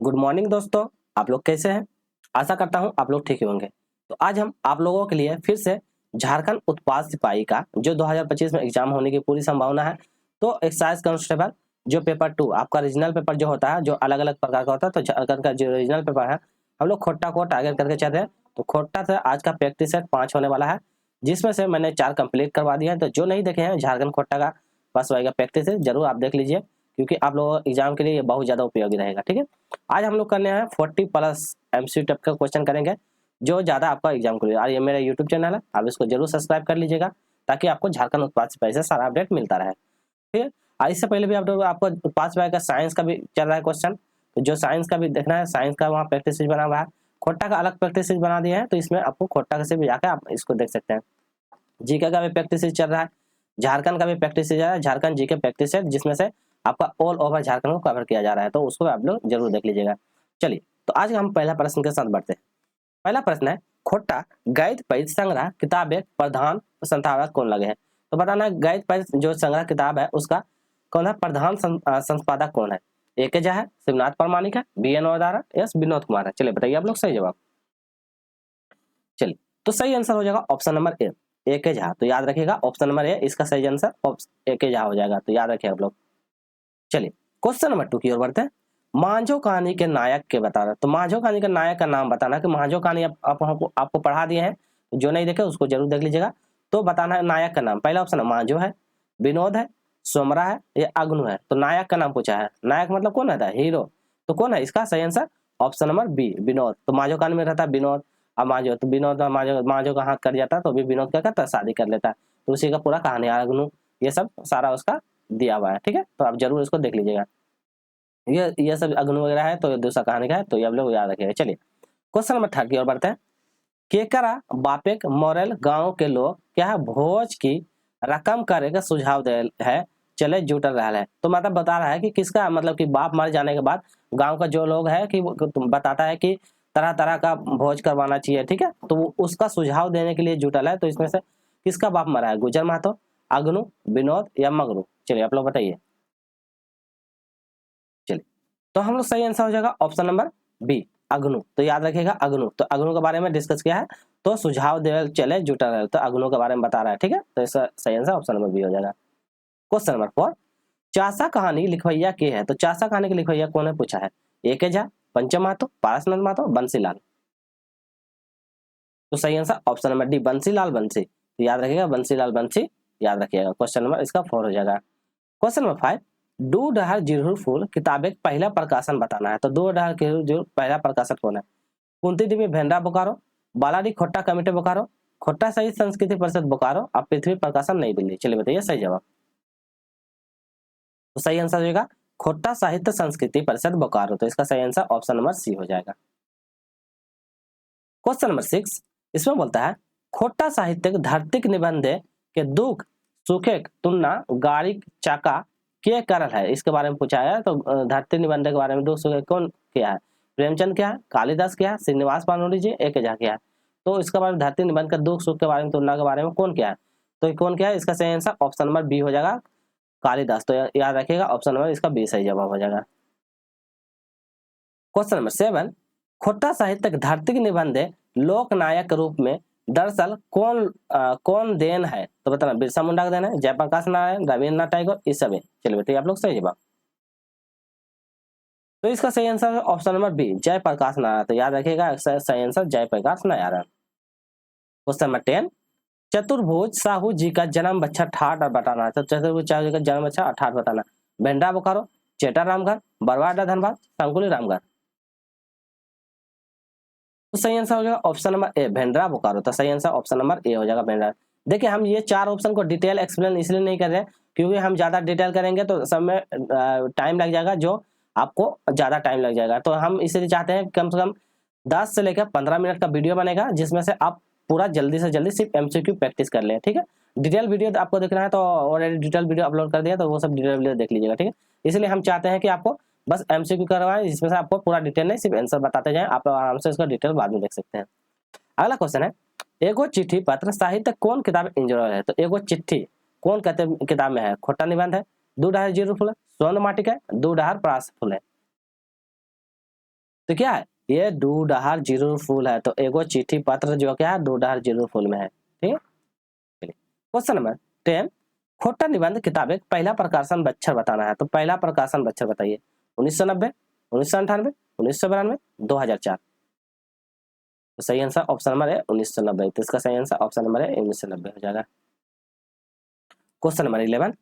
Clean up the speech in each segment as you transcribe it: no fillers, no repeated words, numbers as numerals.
Good morning दोस्तों, आप लोग कैसे हैं? आशा करता हूं आप लोग ठीक ही होंगे। तो आज हम आप लोगों के लिए फिर से झारखंड उत्पाद सिपाही का जो 2025 में एग्जाम होने की पूरी संभावना है, तो एक्साइज कांस्टेबल जो पेपर 2 आपका रीजनल पेपर जो होता है, जो अलग अलग प्रकार का होता है, तो झारखंड का जो रीजनल पेपर है हम लोग खोट्टा को टारगेट करके चल रहे हैं। तो खोट्टा से आज का प्रैक्टिस सेट 5 होने वाला है, जिसमें से मैंने 4 कंप्लीट करवा दिया है। तो जो नहीं देखे हैं झारखंड खोट्टा का फर्स्ट वाई का प्रैक्टिस है, जरूर आप देख लीजिए, क्योंकि आप लोगों एग्जाम के लिए ये बहुत ज्यादा उपयोगी रहेगा। ठीक है, आज हम लोग करने हैं 40 प्लस एमसीक्यू टाइप का क्वेश्चन करेंगे, जो ज्यादा आपका एग्जाम के लिए। और ये मेरा यूट्यूब चैनल है, आप इसको जरूर सब्सक्राइब कर लीजिएगा, ताकि आपको झारखंड उत्पाद सिपाही से सारा अपडेट मिलता रहे। ठीक है, और इससे पहले भी आपको उत्पाद सिपाही का साइंस का भी चल रहा है क्वेश्चन, तो जो साइंस का भी देखना है, साइंस का वहाँ प्रैक्टिस बना हुआ है। खोट्टा का अलग प्रैक्टिस बना दिया है, तो इसमें आपको खोट्टा से भी जाकर आप इसको देख सकते हैं। जीके का भी प्रैक्टिस चल रहा है, झारखंड का भी प्रैक्टिस चल रहा है, झारखंड जीके प्रैक्टिस है, जिसमें से आपका ऑल ओवर झारखंड को कवर किया जा रहा है, तो उसको आप लोग जरूर देख लीजिएगा। चलिए, तो आज हम पहला प्रश्न के साथ बढ़ते हैं। पहला प्रश्न है, खोट्टा गद्य पद्य संग्रह किताब एक प्रधान संपादक कौन लगे हैं? तो बताना है गद्य पद्य जो संग्रह किताब है उसका कौन है प्रधान संपादक कौन है? ए के झा है, शिवनाथ प्रामाणिक है, बी एन ओदार है, एस विनोद कुमार है। चलिए बताइए आप लोग सही जवाब। चलिए, तो सही आंसर हो जाएगा ऑप्शन नंबर ए के झा। तो याद रखिएगा ऑप्शन नंबर ए इसका सही आंसर ए के झा हो जाएगा, तो याद रखिए आप लोग। चलिए, क्वेश्चन नंबर 2 की ओर बढ़ते हैं। मांझो कहानी के नायक के बताना। तो मांझो कहानी के नायक का नाम बताना, कि मांझो कहानी आपको पढ़ा दिए हैं, जो नहीं देखे उसको जरूर देख लीजिएगा। तो बताना है नायक का नाम। पहला ऑप्शन है मांझो है, विनोद है, सोमरा है, या अग्नु है। तो नायक का नाम पूछा है, नायक मतलब कौन रहता है? हीरो। तो कौन है इसका सही answer? Option number B Vinod. तो मांझो कहानी में रहता है विनोद, अब मांझो तो विनोद मांझो का हाथ कट जाता है, तो भी विनोद क्या करता है? शादी कर लेता है। तो उसी का पूरा कहानी अग्नु, ये सब सारा उसका दिया हुआ है। ठीक है, तो आप जरूर इसको देख लीजिएगा। ये सब अग्नि वगैरह है, तो दूसरा कहानी का है, तो ये आप लोग याद रखिएगा। चलिए, क्वेश्चन नंबर 3 की ओर बढ़ते हैं। केकरा बापेक मोरेल गांव के लोग क्या है भोज की रकम करे का सुझाव दे है, चले जुटल रहा है। तो मतलब बता रहा है कि किसका मतलब कि बाप मर जाने के बाद गांव का जो लोग है कि बताता है कि तरह तरह का भोज करवाना चाहिए। ठीक है, तो वो उसका सुझाव देने के लिए जुटल है। तो इसमें से किसका बाप मरा है? गुजर महतो, अग्नु, विनोद या मगरू? चलिए आप लोग बताइए। चलिए, तो हम लोग सही आंसर हो जाएगा ऑप्शन नंबर बी अग्नु। तो याद रखिएगा अग्नु। तो अग्नु के बारे में डिस्कस किया है, तो सुझाव दे चले जुटा रहे, तो अग्नु के बारे में बता रहा है। ठीक है, तो इसका सही आंसर ऑप्शन नंबर बी हो जाएगा। क्वेश्चन नंबर 4, चासा कहानी लिखवैया के है? तो चासा कहानी के लिखवैया कौन है पूछा है? ए के झा, पंचम महतो, पारसनाथ महतो, बंसीलाल। तो सही answer option number D Bansilal बंसी। तो याद रखिएगा बंसीलाल बंसी, याद रखिएगा। क्वेश्चन नंबर इसका 4 हो जाएगा। क्वेश्चन नंबर 5, दो डहर जिरहुर फूल किताब एक पहला प्रकाशन बताना है। तो दो डहर जो पहला प्रकाशक कौन है? कुंती देवी भेंडा बोकारो, बालाडी खोट्टा कमेटी बोकारो, खोट्टा साहित्य संस्कृति परिषद बोकारो, और पृथ्वी प्रकाशन नई दिल्ली। चलिए बताइए सही जवाब। तो सही आंसर हो जाएगा खोट्टा साहित्य संस्कृति परिषद बोकारो। तो इसका सही आंसर ऑप्शन नंबर सी हो जाएगा। क्वेश्चन नंबर 6, इसमें बोलता है खोट्टा साहित्यिक धरतिक निबंधे के दुख सुखे तुलना गाड़ी चाका के करल है, इसके बारे में पूछा है। तो धरती निबंध के बारे में दुख सुखे कौन किया है? प्रेमचंद क्या है, कालिदास क्या है, श्रीनिवास पानोरी जी, एक झा क्या है? तो इसके बारे में धरती निबंध का दुख सुख के बारे में तुलना के बारे में कौन क्या है? तो कौन क्या है? इसका सही आंसर ऑप्शन नंबर बी हो जाएगा कालिदास। तो याद रखिएगा ऑप्शन नंबर इसका बी सही जवाब हो जाएगा। क्वेश्चन नंबर 7, खोट्टा साहित्यिक धरती निबंध लोक नायक के रूप में दरअसल कौन देन है? तो बताना बिरसा मुंडा का देन है, जयप्रकाश नारायण, रविन्द्रनाथ टैगोर, इस सब है। चलिए बताइए आप लोग सही जवाब। तो इसका सही आंसर है option number B Jayaprakash Narayan. तो याद रखिएगा सही answer Jayaprakash Narayan. Question number 10, Chaturbhuj Sahu जी का जन्म बच्चा ठाठ और बताना है। तो चतुर्भुज साहू जी का जन्म बच्चा ठाठ बताना। भेंडा बोकारो, चेटा रामगढ़, बरवाडा धनबाद, संकुली रामगढ़। तो सही आंसर हो जाएगा ऑप्शन नंबर ए भेंड्रा बोकारो। तो सही आंसर ऑप्शन नंबर ए हो जाएगा भेंड्रा। देखिए हम ये 4 ऑप्शन को डिटेल एक्सप्लेन इसलिए नहीं कर रहे हैं, क्योंकि हम ज्यादा डिटेल करेंगे तो सब में टाइम लग जाएगा, जो आपको ज्यादा टाइम लग जाएगा। तो हम इसलिए चाहते हैं कम से कम 10 से लेकर 15 मिनट का वीडियो बनेगा, जिसमें से आप पूरा जल्दी से जल्दी सिर्फ एमसीक्यू प्रैक्टिस कर लें। ठीक है, डिटेल वीडियो आपको देखना है तो ऑलरेडी डिटेल वीडियो अपलोड कर दिया, तो वो सब डिटेल वीडियो देख लीजिएगा। ठीक है, इसलिए हम चाहते हैं कि आपको बस एमसीक्यू करवाएं, जिसमें से आपको पूरा डिटेल नहीं सिर्फ आंसर बताते जाएं, आप आराम से इसका डिटेल बाद में देख सकते हैं। अगला क्वेश्चन है, एगो चिट्ठी पत्र साहित्य कौन किताब इंजॉय है? तो एगो चिट्ठी कौन कहते किताब में है? खोट्टा निबंध है, दो डहर जीरो फूल है, स्वर्ण माटिका है, दो डहर प्रास फूल है। तो क्या है ये डू डहार जरूर फूल है, तो एगो चिट्ठी पत्र जो क्या है डू डहार जरूर फूल में है। ठीक है, क्वेश्चन नंबर 10, खोटा निबंध किताब एक पहला प्रकाशन बच्चर बताना है, तो पहला प्रकाशन बच्चर बताइए 1990, 1998, 1992, 2004। तो सही आंसर ऑप्शन नंबर है 1990, तो इसका सही आंसर ऑप्शन नंबर है 1990 हो जाएगा। क्वेश्चन नंबर 11,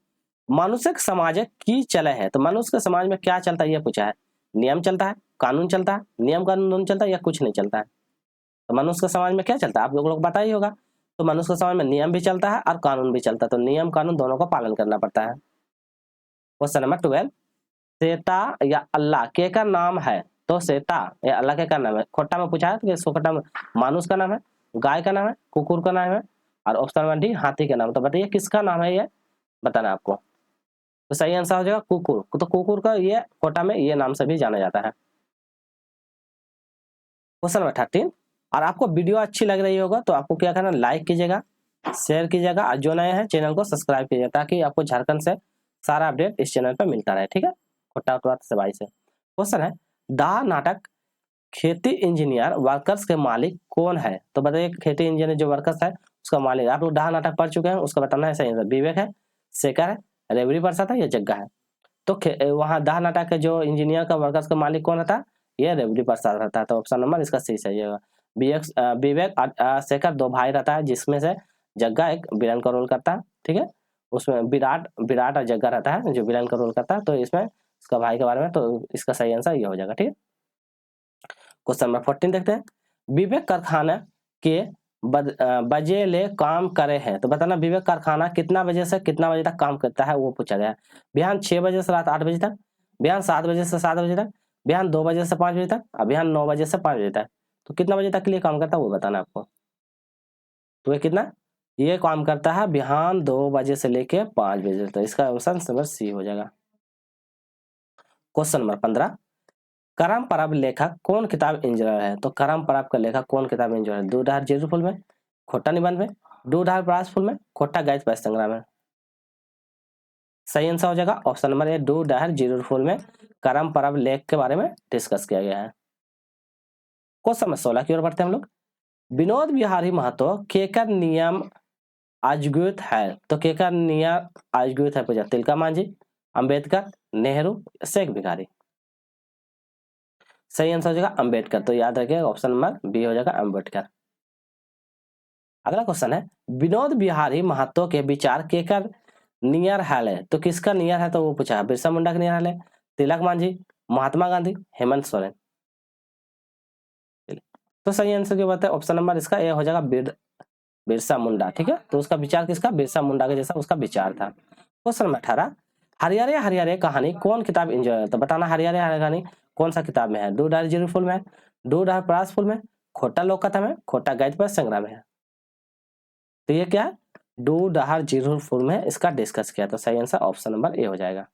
मनुष्य समाज की चले है, तो मनुष्य के समाज में क्या चलता है ये पूछा है। नियम चलता है, कानून चलता है, नियम कानून दोनों चलता है या कुछ नहीं चलता है। तो मनुष्य के समाज में क्या चलता है आप लोग पता ही होगा। तो मनुष्य के समाज में नियम भी चलता है और कानून भी चलता है, तो नियम कानून दोनों का पालन करना पड़ता है। क्वेश्चन नंबर 12, सेता या अल्लाह के का नाम है, तो सेता या अल्लाह के का नाम है। खोटा में पूछा है तो इसको खोटा में मानुष का नाम है, गाय का नाम है, कुकुर का नाम है और ऑप्शन नंबर डी हाथी का नाम। तो बताइए किसका नाम है ये बताना आपको। तो सही आंसर हो जाएगा कुकुर। तो कुकुर का ये कोटा में ये नाम से भी जाना जाता है। क्वेश्चन नंबर 13, और आपको वीडियो अच्छी लग रही होगा तो आपको क्या करना, लाइक कीजिएगा, शेयर कीजिएगा और जो नए हैं चैनल को सब्सक्राइब कीजिएगा ताकि आपको झारखंड से सारा अपडेट इस चैनल पर मिलता रहे। ठीक है, खोटा से भाई से। क्वेश्चन है दा नाटक खेती इंजीनियर वर्कर्स के मालिक कौन है, तो बताइए खेती इंजीनियर जो वर्कर्स है उसका मालिक। आप लोग डहा नाटक पढ़ चुके हैं, उसका बताना है सही आंसर विवेक है, शेखर है, रेवड़ी प्रसाद है या जग्गा है। तो वहाँ दाह नाटक के जो इंजीनियर का वर्कर्स का मालिक कौन रहता है, ये रेवड़ी प्रसाद रहता है। तो ऑप्शन नंबर इसका सही होगा। विवेक और शेखर दो भाई रहता है जिसमें से जग्गा एक विलन का रोल करता है। ठीक है, उसमें विराट विराट और जग्गा रहता है जो विलन का रोल करता है। तो इसमें इसका भाई के बारे में, तो इसका सही आंसर ये हो जाएगा। ठीक है, क्वेश्चन नंबर 14 देखते हैं, विवेक कारखाना के बजे ले काम करे हैं, तो बताना विवेक कारखाना कितना बजे से कितना बजे तक काम करता है वो पूछा गया है। बिहान 6 बजे से रात 8 बजे तक, बिहान 7 बजे से 7 बजे तक, बिहान 2 बजे से 5 बजे तक और बिहान 9 बजे से 5 बजे तक। तो कितना बजे तक के लिए काम करता है वो बताना आपको। तो ये कितना ये काम करता है बिहान 2 बजे से लेके 5 बजे तक। तो इसका ऑप्शन नंबर सी हो जाएगा। क्वेश्चन नंबर 15, करम परब लेखक कौन किताब इंजॉय है, तो करम परब का लेखक कौन किताब इंजॉय है। दूधार जीरो फुल में, खोटा निबंध में, दूधार प्रास फुल में, खोटा गाइस पैस संग्राम में। सही आंसर हो जाएगा ऑप्शन नंबर ए दूधार जीरो फुल में करम परब लेख के बारे में डिस्कस किया गया है। क्वेश्चन नंबर 16 की ओर बढ़ते हैं हम लोग, विनोद बिहारी महतो केकर नियम आजगुत है, तो केकर नियम आजगुत है पूछा, तिलका मांझी, अंबेडकर, नेहरू, शेख भिखारी। सही आंसर हो जाएगा अंबेडकर। तो याद रखिएगा ऑप्शन नंबर बी हो जाएगा अंबेडकर। अगला क्वेश्चन है विनोद बिहारी महतो के विचार केकर नियर हाल है, तो किसका नियर है तो वो पूछा है, बिरसा मुंडा का नियर हाल है, तिलक मांझी, महात्मा गांधी, हेमंत सोरेन। तो सही आंसर क्या बताए ऑप्शन नंबर इसका ए हो जाएगा बिरसा मुंडा। ठीक है, तो उसका विचार किसका, बिरसा मुंडा के जैसा उसका विचार था। क्वेश्चन नंबर 18, हरियारे हरियारे कहानी कौन किताब एंजॉय है, तो बताना हरियारे हरियारे कहानी कौन सा किताब में है। डू डार जीरो फुल में, डू डार प्रास फुल में, खोटा लोक कथा में, खोटा गाइड पर संग्रह में है। तो ये क्या है डू डहार जीरो फुल में इसका डिस्कस किया। तो सही आंसर ऑप्शन नंबर ए हो जाएगा।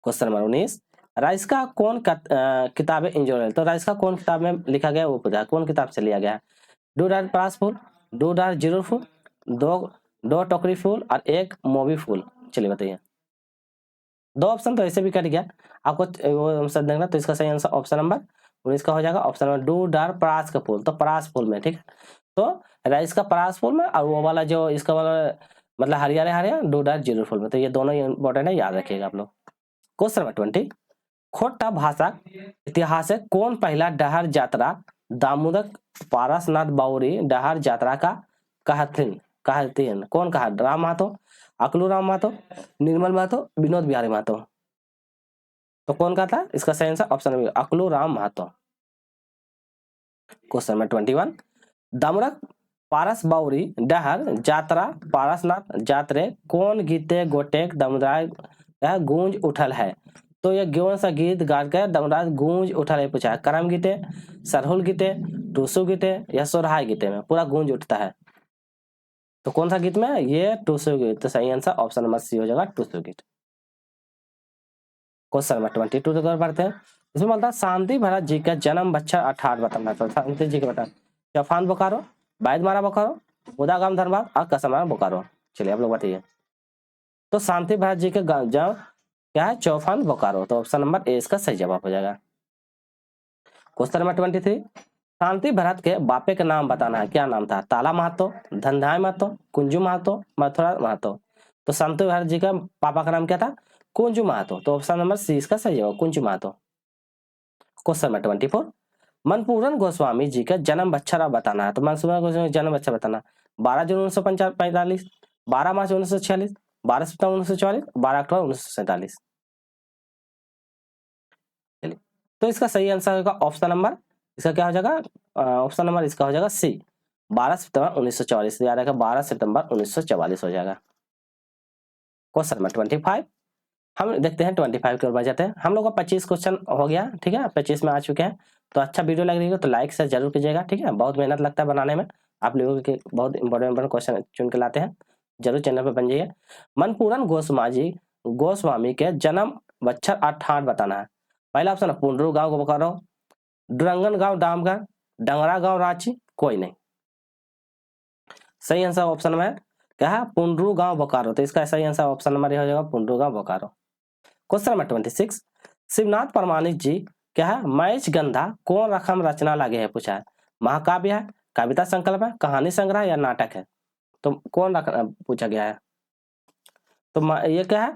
क्वेश्चन नंबर 19, राइस्का कौन किताबें एंजॉय है, तो राइस्का कौन किताब में लिखा गया वो पूछा, कौन किताब से लिया गया है। डू डार प्रास फुल, डू डार जीरो फुल, दो टोकरी फूल और एक मोबी फूल। चलिए बताइए, दो ऑप्शन तो ऐसे भी कट गया आपको वो आंसर देखना। तो इसका सही आंसर ऑप्शन नंबर 19 का हो जाएगा। ऑप्शन नंबर डू डार परास का फूल, तो परास फूल में। ठीक है, तो राइस का परास फूल में और वो वाला जो इसका वाला मतलब हरियाणा हरियाणा डू डार जीरो फूल में। तो ये दोनों इंपॉर्टेंट है, याद रखिएगा आप लोग। क्वेश्चन नंबर 20, खोटा भाषा इतिहास है कौन पहला डहार यात्रा दामोदर पारसनाथ बाउरी डहार यात्रा का कहतीन कौन कहा, राम महतो, अकलू राम महतो, निर्मल महतो, विनोद बिहारी महतो। तो कौन का था इसका सही answer option number Aklu Ram Mahato. Question number 21, Damodar Paras Bauri डहर जात्रा पारसनाथ जात्रे कौन गीते गोटेक दामोदर गूंज उठल है, तो ये कौन सा गीत गाकर दामोदर गूंज उठल है पूछा है। करम गीते, सरहुल गीते, टूसू गीते या सोरहाय गीते में पूरा गूंज उठता है। तो कौन सा गीत में, ये टूसू गीत। तो सही आंसर ऑप्शन नंबर सी हो जाएगा टूसू गीत। क्वेश्चन नंबर 22 तक पढ़ते हैं। इसमें बोलता है शांति भरत जी का जन्म बच्चा 18 बताना। तो शांति जी के बता चौफान बोकारो, बैद मारा बोकारो, उदागाम धनबाद और कसमारा बोकारो। चलिए आप लोग बताइए। तो शांति भरत जी के जन्म क्या है, चौफान बोकारो। तो ऑप्शन नंबर ए इसका सही जवाब हो जाएगा। क्वेश्चन नंबर 23, शांति भरत के बापे का नाम बताना है, क्या नाम था? ताला महतो, धनधाय महतो, कुंजू महतो, मथुरा महतो। तो शांति भरत जी का पापा का नाम क्या था? कुंजू महतो। तो ऑप्शन नंबर सी इसका सही होगा, कुंजू महतो। क्वेश्चन नंबर 24, मनपूरन गोस्वामी जी का जन्म बच्छर बताना है। तो मनपूरन गोस्वामी जन्म बच्छर बताना, 12 जून 1945, 12 मार्च 1946, 12 सितंबर 1944, 12 अक्टूबर 1947। चलिए, तो इसका सही आंसर होगा ऑप्शन नंबर, इसका क्या हो जाएगा? ऑप्शन नंबर इसका हो जाएगा सी, 12 सितंबर 1944। याद रखा, 12 सितंबर 1944 हो जाएगा। क्वेश्चन नंबर 25, हम देखते हैं 25 की ओर बढ़ जाते हैं। हम लोग का 25 क्वेश्चन हो गया, ठीक है, 25 में आ चुके हैं। तो अच्छा वीडियो लग रही है तो लाइक से जरूर कीजिएगा, ठीक है, बहुत मेहनत लगता है बनाने में, आप लोगों के बहुत इंपॉर्टेंट क्वेश्चन चुन के लाते हैं, जरूर चैनल पर बन जाइए। मनपूरन गोस्वामी के जन्म बच्छर और ठाट बताना है। पहला ऑप्शन है पुंडरू गांव बोकारो, डुरंगन गांव डामगढ़, डंगरा गांव रांची, कोई नहीं। सही आंसर ऑप्शन में क्या है? पुंडरू गांव बोकारो। तो इसका सही आंसर ऑप्शन नंबर ये हो जाएगा, पुंडरू गांव बोकारो। क्वेश्चन नंबर 26, शिवनाथ परमाणिक जी क्या है? मैच गंधा कौन रकम रचना लगे है, पूछा है। महाकाव्य है, कविता संकल्प है, कहानी संग्रह या नाटक है? तो कौन पूछा गया है? तो ये क्या है?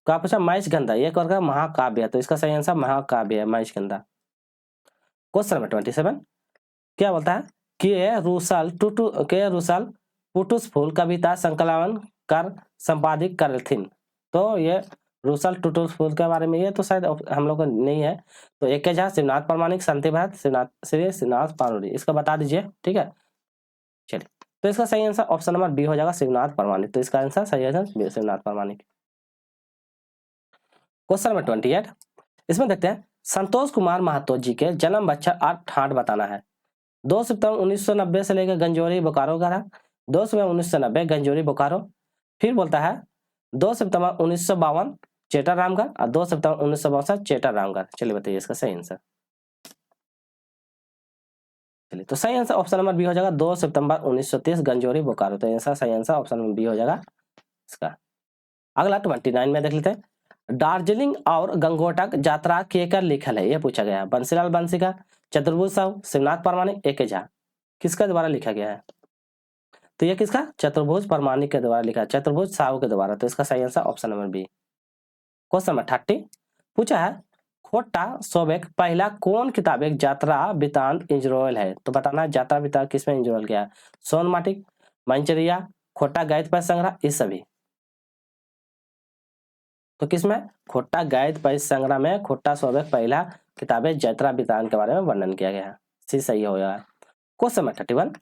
क्या पूछा? मैच गंधा, ये कर महाकाव्य है। तो इसका सही आंसर महाकाव्य है, मैच गंधा। क्वेश्चन नंबर 27, क्या बोलता है? के रूसल पुटुस फूल कविता संकलन कर संपादित करथिन। तो ये रूसल टुटुस फूल के बारे में, ये तो शायद हम लोग को नहीं है। तो एक के झा, शिवनाथ परमाणिक, शांति भरत, शिवनाथ पारूरी, इसका बता दीजिए, ठीक है। चलिए, तो इसका सही आंसर ऑप्शन नंबर बी हो जाएगा, शिवनाथ परमाणिक। तो इसका आंसर सही आंसर शिवनाथ परमाणिक। क्वेश्चन नंबर 28, इसमें देखते हैं संतोष कुमार महतो जी के जन्म बच्छर और ठाट बताना है। 2 सितंबर 1990 से लेकर गंजौरी बोकारो का रहा, 2 सितंबर 1990 गंजौरी बोकारो। फिर बोलता है 2 सितंबर 1952 चेटर रामगढ़ और 2 सितंबर 1962 चेटर रामगढ़। चलिए बताइए इसका सही आंसर। चलिए, तो सही आंसर ऑप्शन नंबर बी हो जाएगा, 2 सितंबर 1930 गंजौरी बोकारो। तो आंसर सही आंसर ऑप्शन नंबर बी हो जाएगा इसका। अगला 29 में देख लेते हैं, दार्जिलिंग और गंगोटक यात्रा केकर लिखल है, ये पूछा गया है। बंसीलाल बंसी, चतुर्भुज साहू, शिवनाथ परमाणिक, ए के झा, किसका द्वारा लिखा गया है? तो ये किसका? चतुर्भुज परमाणिक के द्वारा लिखा है, चतुर्भुज साहू के द्वारा। तो इसका सही answer option number B. Question number 30 पूछा है, खोटा सोबेक पहला कौन किताब एक यात्रा वृतांत इंजरोल है? तो बताना है यात्रा वृतांत किसमें इंजरोल किया है? सोनमाटिक, मंचरिया, खोटा गैत पर संग्रह, ये सभी। तो किसमें? खोटा गैत पर संग्रह में खोटा सोबेक पहला किताबें यात्रा वृतांत के बारे में वर्णन किया गया है, सी सही हो गया। क्वेश्चन नंबर 31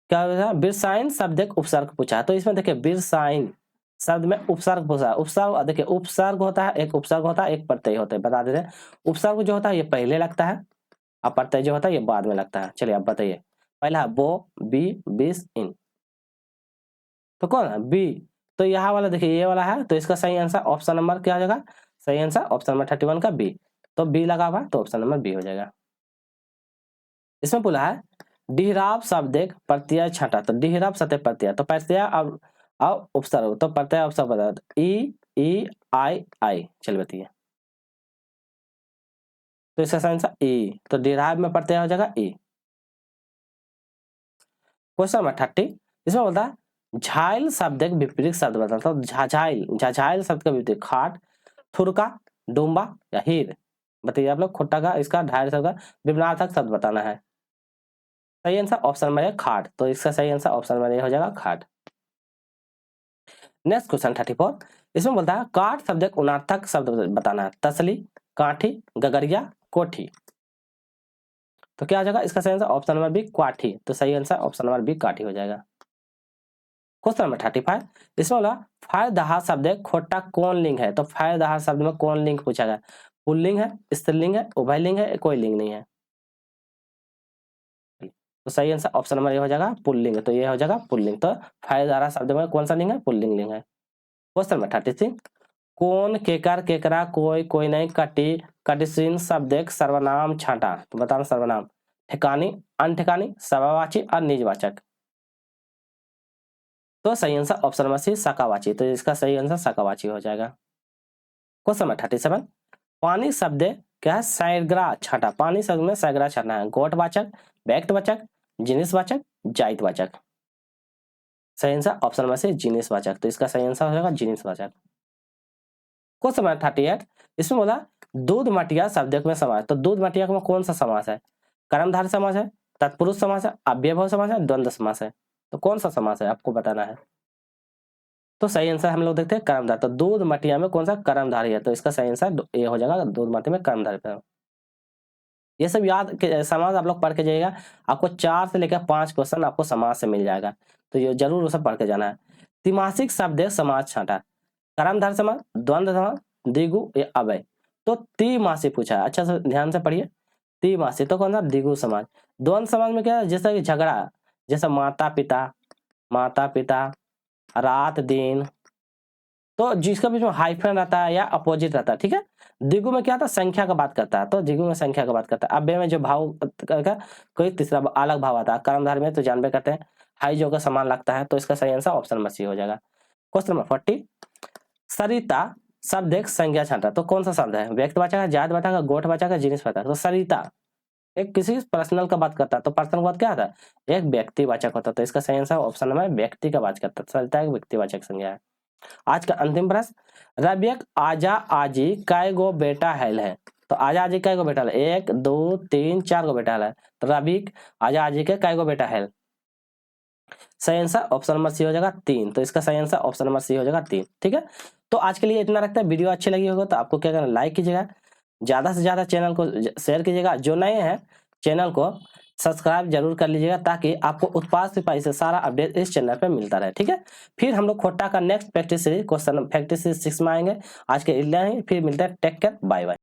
क्या होगा? बिरसाइन शब्द एक उपसर्ग पूछा है। तो इसमें देखिए बिरसाइन शब्द में उपसर्ग पूछा है। उपसर्ग देखिए, उपसर्ग होता है, एक उपसर्ग होता है, एक प्रत्यय होता है, बता देते हैं। उपसर्ग जो होता है ये पहले लगता है, और प्रत्यय जो होता है ये बाद में लगता है। चलिए आप बताइए, पहला बो, बी, बीस, इन। तो कौन है? बी। तो यहाँ वाला देखिए ये वाला है, तो इसका सही आंसर ऑप्शन नंबर क्या हो जाएगा? सही आंसर ऑप्शन नंबर 31 का बी। तो बी लगा हुआ तो ऑप्शन नंबर बी हो जाएगा। इसमें बोला है डिहराब शब्द एक प्रत्यय छठा। तो डिहराब सत्य प्रत्यय, तो प्रत्यय अब उपसर्ग, तो प्रत्यय उपसर्ग बता, ई, ई, आई, आई। चलिए बताइए, तो इसका सही आंसर ई। तो डिहराब में प्रत्यय हो जाएगा ई। क्वेश्चन नंबर 30 इसमें बोलता है झाइल शब्द एक विपरीत शब्द बताता है। झाझाइल शब्द का विपरीत खाट, थुरका, डूम्बा या हीर। बताइए आप लोग, खोटा का इसका ढाई शब्द का विपरीतार्थक शब्द बताना है। सही आंसर ऑप्शन नंबर है खाट। तो इसका सही आंसर ऑप्शन नंबर हो जाएगा खाट। नेक्स्ट क्वेश्चन 34 इसमें बोलता है काठ शब्द एक उनार्थक शब्द बताना है। तसली, काठी, गगरिया, कोठी। तो क्या हो जाएगा इसका सही आंसर ऑप्शन नंबर बी क्वाठी। तो सही आंसर ऑप्शन नंबर बी काठी हो जाएगा। क्वेश्चन नंबर 35 इसमें बोला फायर दहा शब्द एक खोटा कौन लिंग है? तो फायर दहा शब्द में कौन लिंग पूछा गया? पुल्लिंग है, स्त्रीलिंग है, उभयलिंग है, कोई लिंग नहीं है। तो सही आंसर ऑप्शन नंबर ये हो जाएगा पुल्लिंग। तो ये हो जाएगा पुल्लिंग। तो फायर दहा शब्द में कौन सा लिंग है? पुल्लिंग लिंग है। क्वेश्चन नंबर 36 कौन, केकर, केकरा, कोई, कोई नहीं, कटी, कटिसीन शब्द एक सर्वनाम छांटा। तो बताना सर्वनाम, ठिकानी, अनठिकानी, सवावाची और निजवाचक। तो सही आंसर ऑप्शन नंबर सी सकावाची। तो इसका सही आंसर सकावाची हो जाएगा। क्वेश्चन नंबर 37 पानी शब्द क्या है, सैग्रा छाटा, पानी शब्द में सैग्रा छाटा है। गोटवाचक, व्यक्तिवाचक, जिनिसवाचक, जातिवाचक। सही आंसर ऑप्शन में से जिनिसवाचक, तो इसका सही आंसर हो जाएगा जिनिसवाचक। क्वेश्चन नंबर 38, इसमें बोला दूध मटिया शब्द में समास, तो दूध मटिया में कौन सा समास है? कर्मधारय समास है, तत्पुरुष समास है, अव्ययभाव समास है, द्वंद्व समास है। तो कौन सा समास है आपको बताना है। तो सही आंसर हम लोग देखते हैं कर्मधारय, तो दूध मटिया में कौन सा कर्मधारय है, तो इसका सही आंसर ये हो जाएगा दूध मटिया में कर्मधारय। ये सब याद समास आप लोग पढ़ के जाइएगा, आपको 4 से लेकर 5 क्वेश्चन आपको समास से मिल जाएगा, तो ये जरूर वो सब पढ़ के जाना है। त्रिमासिक शब्द समास छाटा, कर्मधारय समास, द्वंद्व समास, द्विगु या अव्यय। तो त्रिमासिक पूछा है, अच्छा से ध्यान से पढ़िए। त्रिमासिक तो कौन सा, द्विगु समास। द्वंद्व समास में क्या है, जैसा कि झगड़ा, जैसा माता पिता, रात दिन, तो जिसका बीच में हाइफन रहता है या अपोजिट रहता है, ठीक है। द्विगु में क्या था, संख्या का बात करता है, तो द्विगु में संख्या का बात करता है। अव्यय में जो भाव का कोई तीसरा अलग भाव आता है, कर्मधारय में तो जानबे करते हैं हाई जो का समान लगता है, तो इसका सही आंसर ऑप्शन नंबर सी हो जाएगा। क्वेश्चन नंबर 40, सरिता शब्द एक संज्ञा छाटा, तो कौन सा शब्द है, व्यक्तिवाचक है, जातिवाचक है, गोठवाचक है, जिनिसवाचक। तो सरिता एक किसी पर्सनल का बात करता है, तो पर्सनल का बात क्या होता है, एक व्यक्तिवाचक होता है, तो इसका सही आंसर ऑप्शन नंबर व्यक्ति का बात करता है, सरिता एक व्यक्तिवाचक संज्ञा है। आज का अंतिम प्रश्न, रबियक आजा आजी काय गो बेटा हैल है, तो आजा आजी काय गो बेटा है, 1 2 3 4 गो बेटा है, तो रबिक आजा आजी के काय गो बेटा है। सही आंसर ऑप्शन नंबर सी हो जाएगा 3, तो इसका सही आंसर ऑप्शन नंबर सी हो जाएगा 3, ठीक है। तो आज के लिए इतना रखते हैं, वीडियो अच्छी लगी होगा तो आपको क्या करना, लाइक कीजिएगा, ज्यादा से ज्यादा चैनल को शेयर कीजिएगा, जो नए हैं चैनल को सब्सक्राइब जरूर कर लीजिएगा, ताकि आपको उत्पाद सिपाही से सारा अपडेट इस चैनल पे मिलता रहे, ठीक है। फिर हम लोग खोटा का next practice series question practice 6 में आएंगे। आज के लिए फिर मिलते हैं, टेक केयर, बाय बाय।